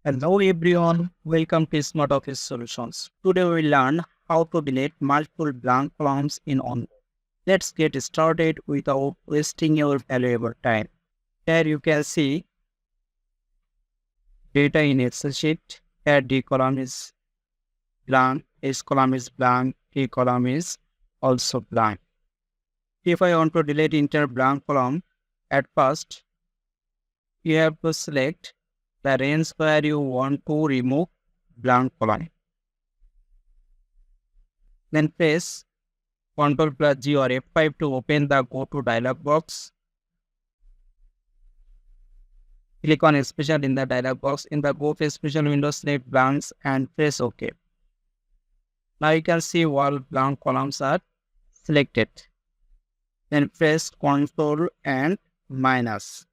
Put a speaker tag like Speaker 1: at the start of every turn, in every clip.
Speaker 1: Hello everyone, welcome to Smart Office Solutions. Today we will learn how to delete multiple blank columns in OneNote. Let's get started without wasting your valuable time. Here you can see data in Excel sheet. Here D column is blank, S column is blank, T column is also blank. If I want to delete entire blank column, at first you have to select the range where you want to remove blank column. Then press Ctrl plus G or F5 to open the Go to dialog box. Click on Special in the dialog box. In the Go to Special window, select blanks and press OK. Now you can see all blank columns are selected. Then press Ctrl and minus.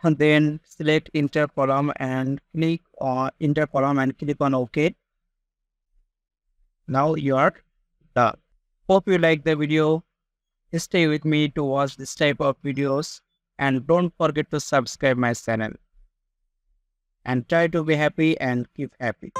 Speaker 1: And then select Enter column and click on Enter column and click on OK. Now you are done. Hope you like the video. Stay with me to watch this type of videos and don't forget to subscribe my channel. And try to be happy and keep happy.